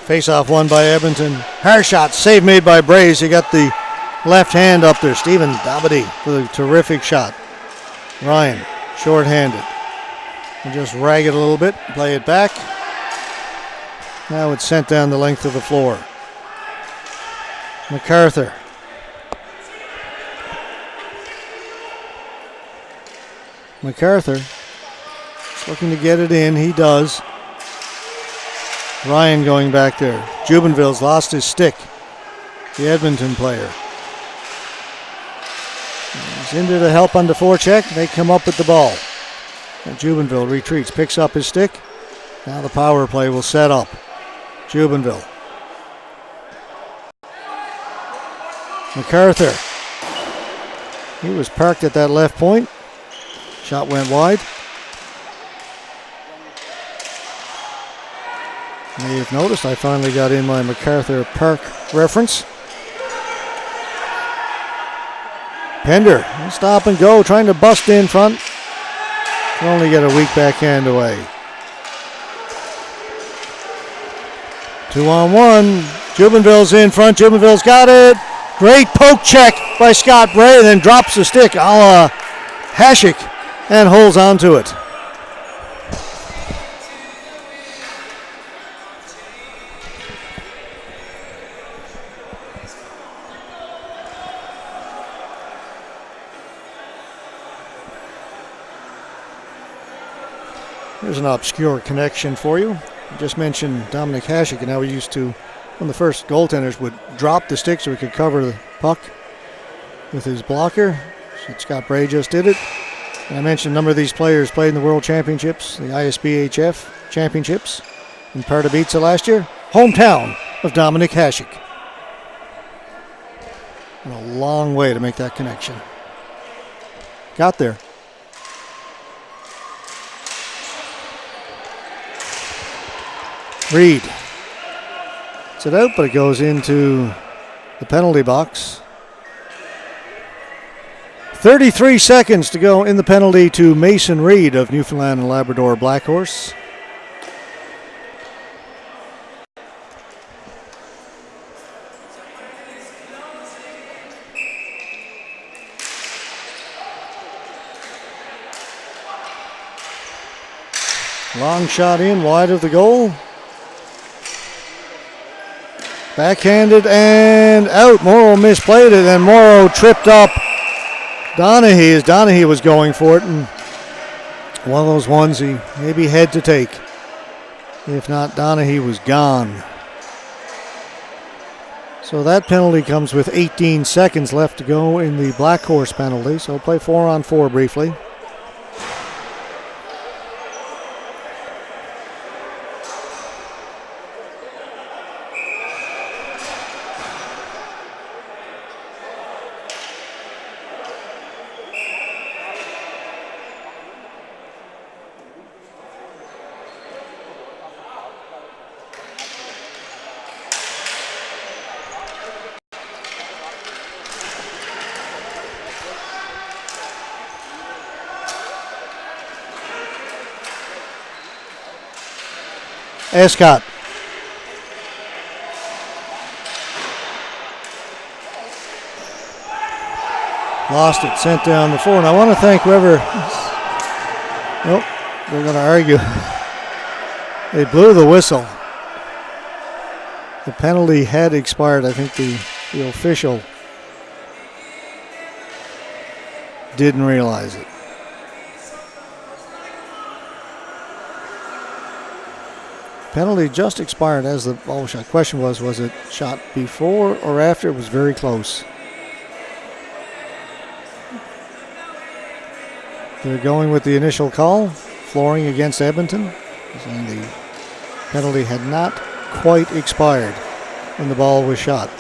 Face-off won by Edmonton. Hard shot, save made by Braze. He got the left hand up there. Stephen Dabadie with a terrific shot. Ryan, short-handed. And just rag it a little bit, play it back. Now it's sent down the length of the floor. MacArthur. MacArthur is looking to get it in. He does. Ryan going back there. Jubenville's lost his stick. The Edmonton player. He's in there to help on the forecheck. They come up with the ball. And Jubenville retreats, picks up his stick. Now the power play will set up. Jubenville. MacArthur. He was parked at that left point. Shot went wide. You may have noticed I finally got in my MacArthur Park reference. Pender, stop and go, trying to bust in front. Can only get a weak backhand away. 2-on-1. Jubenville's in front. Jubenville's got it. Great poke check by Scott Bray, then drops the stick a la Hasek and holds on to it. Here's an obscure connection for you. I just mentioned Dominic Hasek, and how he used to, when the first goaltenders would drop the stick so he could cover the puck with his blocker. Scott Bray just did it. And I mentioned a number of these players played in the World Championships, the ISBHF Championships in Pardubice last year. Hometown of Dominic Hasek. And a long way to make that connection. Got there. Reed. It's it out, but it goes into the penalty box. 33 seconds to go in the penalty to Mason Reed of Newfoundland and Labrador Blackhorse. Long shot in, wide of the goal. Backhanded and out. Morrow misplayed it, and Morrow tripped up Donaghy as Donaghy was going for it. And one of those ones he maybe had to take. If not, Donaghy was gone. So that penalty comes with 18 seconds left to go in the Blackhorse penalty. So we'll play 4-on-4 briefly. Escott. Lost it, sent down the floor. And I want to thank whoever. Nope, they're going to argue. They blew the whistle. The penalty had expired. I think the official didn't realize it. Penalty just expired as the ball shot. Question was it shot before or after? It was very close. They're going with the initial call, flooring against Edmonton. And the penalty had not quite expired when the ball was shot.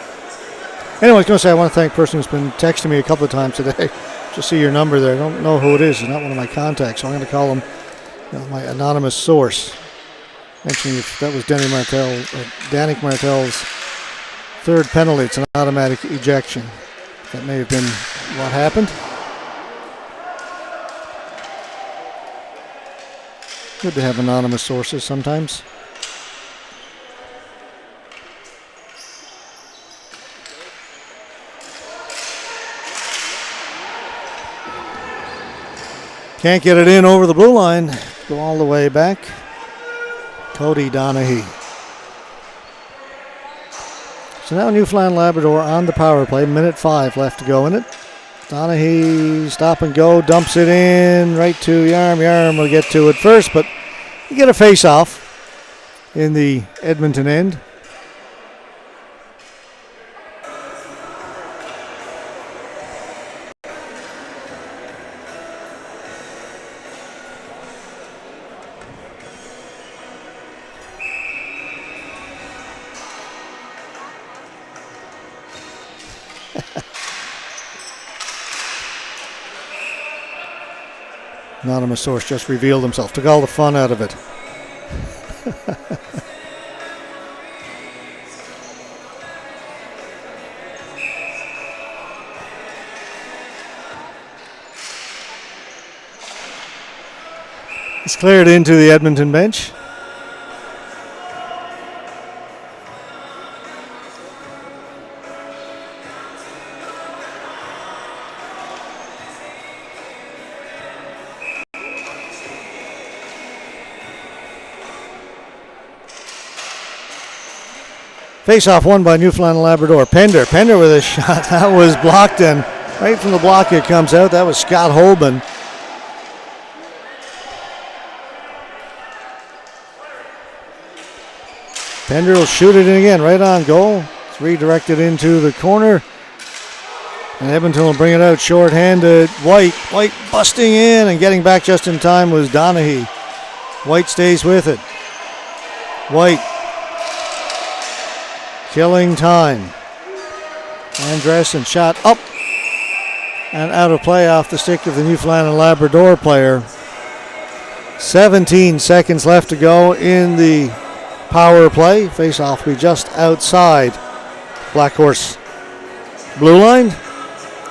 Anyway, I was going to say I want to thank the person who's been texting me a couple of times today. Just see your number there. I don't know who it is. It's not one of my contacts, so I'm going to call him my anonymous source. Mentioning if that was Danik Martel's third penalty, it's an automatic ejection. That may have been what happened. Good to have anonymous sources sometimes. Can't get it in over the blue line. Go all the way back. Cody Donaghy. So now Newfoundland Labrador on the power play. 1:05 left to go in it. Donaghy stop and go, dumps it in right to Yarm. Yarm will get to it first, but you get a face-off in the Edmonton end. Anonymous source just revealed himself. Took all the fun out of it. It's cleared into the Edmonton bench. Face-off won by Newfoundland and Labrador. Pender with a shot. That was blocked, and right from the block it comes out. That was Scott Holman. Pender will shoot it in again, right on goal. It's redirected into the corner. And Edmonton will bring it out short-handed. White busting in and getting back just in time was Donaghy. White stays with it. White killing time. Andressen shot up and out of play off the stick of the Newfoundland and Labrador player. 17 seconds left to go in the power play. Face-off will be just outside Black Horse blue line.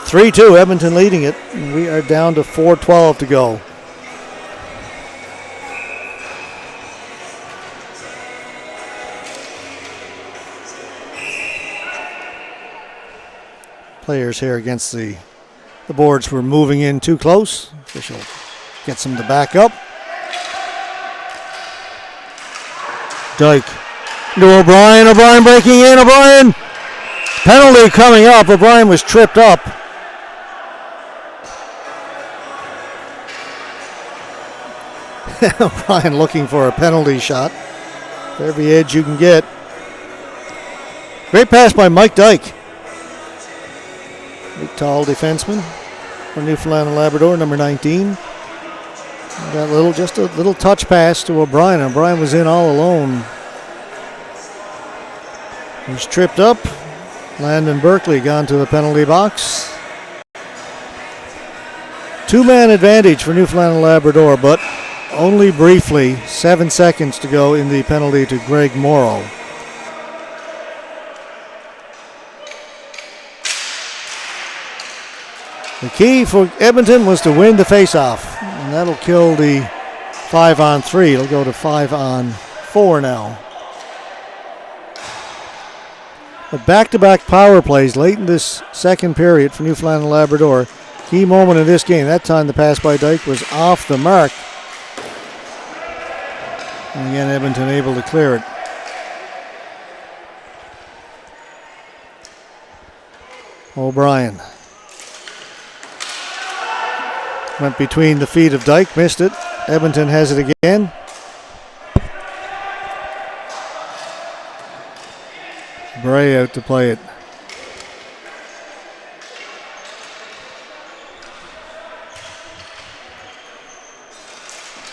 3-2, Edmonton leading it. And we are down to 4:12 to go. Players here against the boards were moving in too close. Official gets them to back up. Dyke to O'Brien. O'Brien breaking in. O'Brien. Penalty coming up. O'Brien was tripped up. O'Brien looking for a penalty shot. Every edge you can get. Great pass by Mike Dyke. Big tall defenseman for Newfoundland and Labrador, number 19. Just a little touch pass to O'Brien. O'Brien was in all alone. He's tripped up. Landon Berkeley gone to the penalty box. Two-man advantage for Newfoundland and Labrador, but only briefly. 7 seconds to go in the penalty to Greg Morrow. The key for Edmonton was to win the face-off, and that'll kill the 5-on-3. It'll go to 5-on-4 now. But back-to-back power plays late in this second period for Newfoundland and Labrador. Key moment in this game. That time the pass by Dyke was off the mark. And again, Edmonton able to clear it. O'Brien. Went between the feet of Dyke, missed it. Edmonton has it again. Bray out to play it.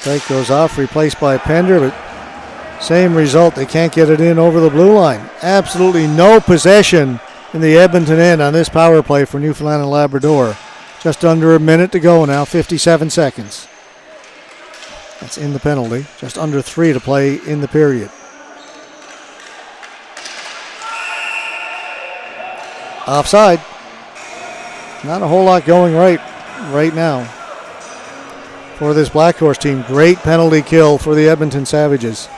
Dyke goes off, replaced by Pender, but same result. They can't get it in over the blue line. Absolutely no possession in the Edmonton end on this power play for Newfoundland and Labrador. Just under a minute to go now, 57 seconds. That's in the penalty. Just under 3 to play in the period. Offside. Not a whole lot going right now for this Black Horse team. Great penalty kill for the Edmonton Savages.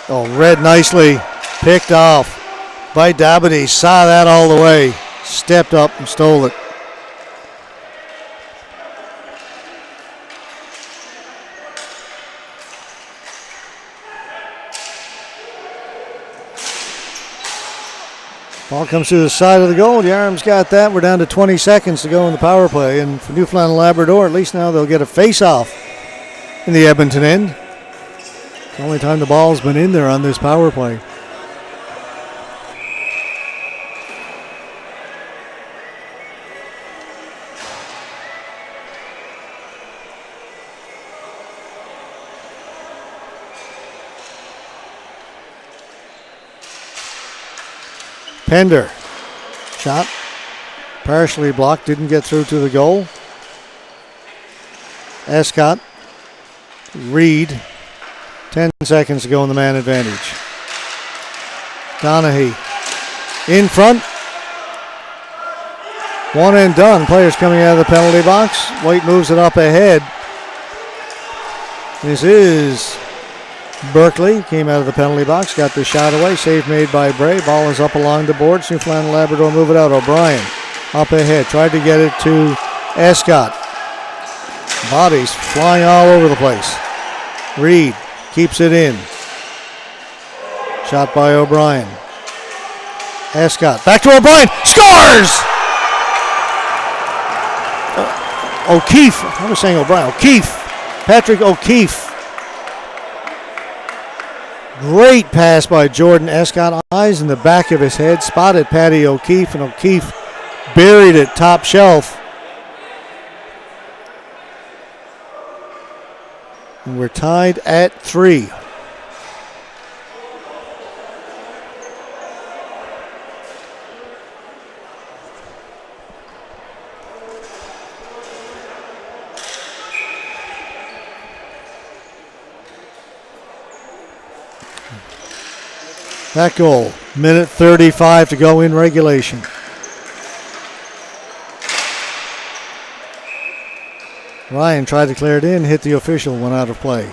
Oh, read nicely. Picked off by Dabity. Saw that all the way. Stepped up and stole it. Ball comes to the side of the goal. Yarm's got that. We're down to 20 seconds to go in the power play. And for Newfoundland and Labrador, at least now they'll get a face-off in the Edmonton end. It's the only time the ball's been in there on this power play. Pender, shot, partially blocked, didn't get through to the goal. Escott, Reed, 10 seconds to go in the man advantage. Donaghy, in front. One and done, players coming out of the penalty box. White moves it up ahead. This is Berkeley, came out of the penalty box, got the shot away, save made by Bray. Ball is up along the boards. Newfoundland and Labrador move it out. O'Brien up ahead, tried to get it to Escott. Bodies flying all over the place. Reed keeps it in. Shot by O'Brien. Escott back to O'Brien, scores! O'Keefe, I was saying O'Brien, O'Keefe, Patrick O'Keefe. Great pass by Jordan Escott. Eyes in the back of his head. Spotted Patty O'Keefe, and O'Keefe buried it top shelf. And we're tied at 3. That goal, minute 35 to go in regulation. Ryan tried to clear it in, hit the official, went out of play.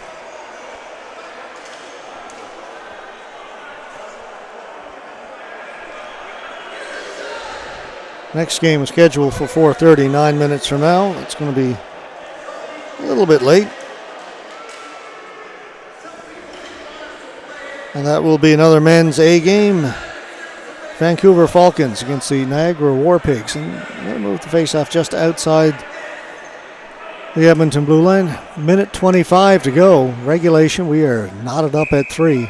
Next game is scheduled for 4:30, 9 minutes from now. It's going to be a little bit late. And that will be another men's A game. Vancouver Falcons against the Niagara War Pigs. And they'll move the face-off just outside the Edmonton blue line. Minute 25 to go. Regulation, we are knotted up at 3.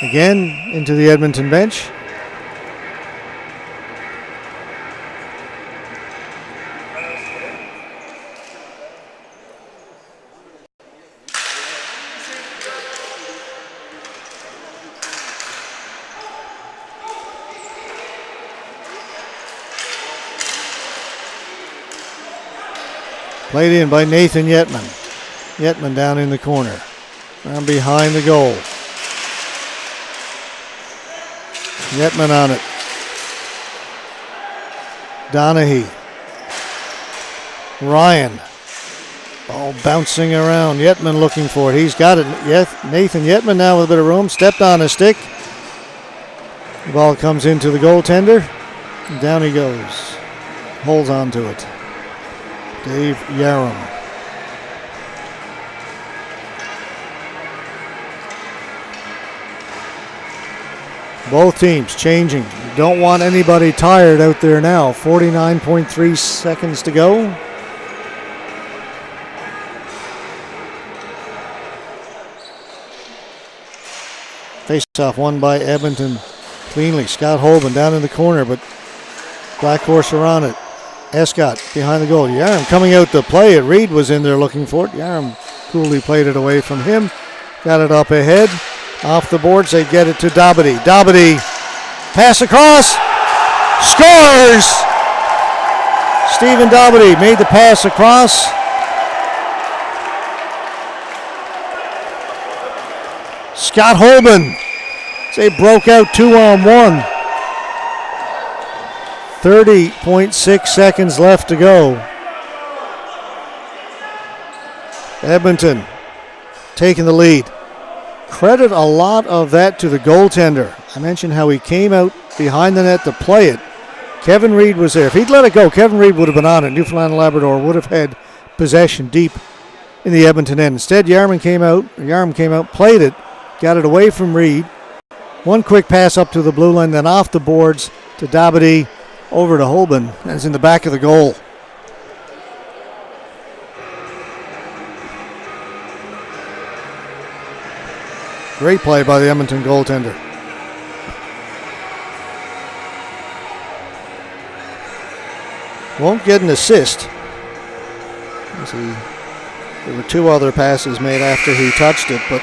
Again, into the Edmonton bench. Played in by Nathan Yetman. Yetman down in the corner. Down behind the goal. Yetman on it. Donaghy. Ryan. Ball bouncing around. Yetman looking for it. He's got it. Nathan Yetman now with a bit of room. Stepped on a stick. The ball comes into the goaltender. And down he goes. Holds on to it. Dave Yaram. Both teams changing. You don't want anybody tired out there now. 49.3 seconds to go. Face-off won by Edmonton cleanly. Scott Holben down in the corner, but Black Horse are on it. Escott behind the goal. Yaram coming out to play it. Reed was in there looking for it. Yaram coolly played it away from him. Got it up ahead. Off the boards, they get it to Dabity. Dabity, pass across, scores! Stephen Dabity made the pass across. Scott Holben, they broke out 2-on-1. 30.6 seconds left to go. Edmonton taking the lead. Credit a lot of that to the goaltender. I mentioned how he came out behind the net to play it. Kevin Reed was there. If he'd let it go, Kevin Reed would have been on it. Newfoundland and Labrador would have had possession deep in the Edmonton end. Instead, Yarman came out, played it, got it away from Reed. One quick pass up to the blue line, then off the boards to Dabadie, over to Holben, and it's in the back of the goal. Great play by the Edmonton goaltender. Won't get an assist. There were two other passes made after he touched it, but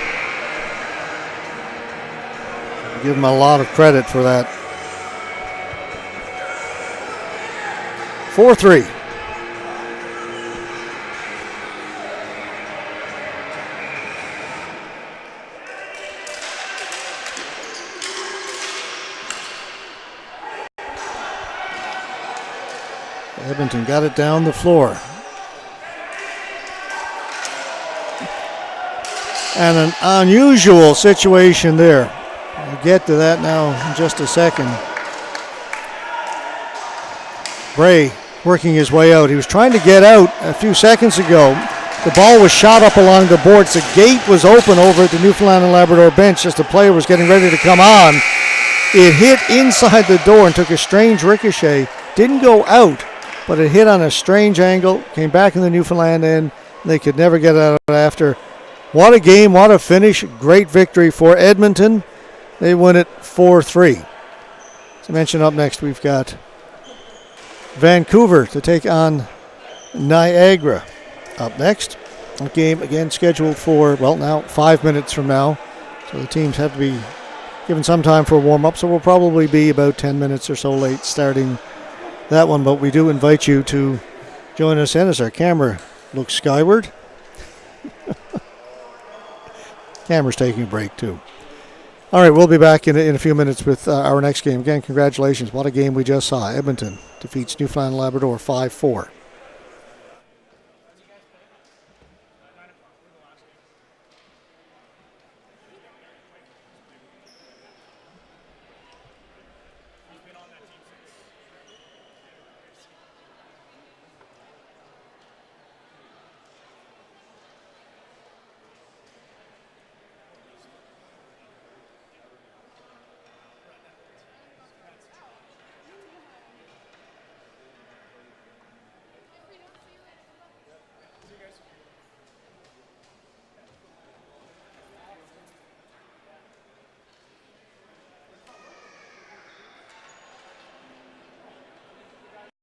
I give him a lot of credit for that. 4-3. Edmonton got it down the floor. And an unusual situation there. I'll get to that now in just a second. Bray working his way out. He was trying to get out a few seconds ago. The ball was shot up along the boards. The gate was open over at the Newfoundland and Labrador bench as the player was getting ready to come on. It hit inside the door and took a strange ricochet. Didn't go out, but it hit on a strange angle. Came back in the Newfoundland end. They could never get out of it after. What a game, what a finish. Great victory for Edmonton. They win it 4-3. As I mentioned, up next we've got Vancouver to take on Niagara. Up next, a game again scheduled for, now 5 minutes from now. So the teams have to be given some time for a warm-up, so we'll probably be about 10 minutes or so late starting that one. But we do invite you to join us in as our camera looks skyward. Camera's taking a break too. All right, we'll be back in a few minutes with our next game. Again, congratulations. What a game we just saw. Edmonton defeats Newfoundland and Labrador 5-4.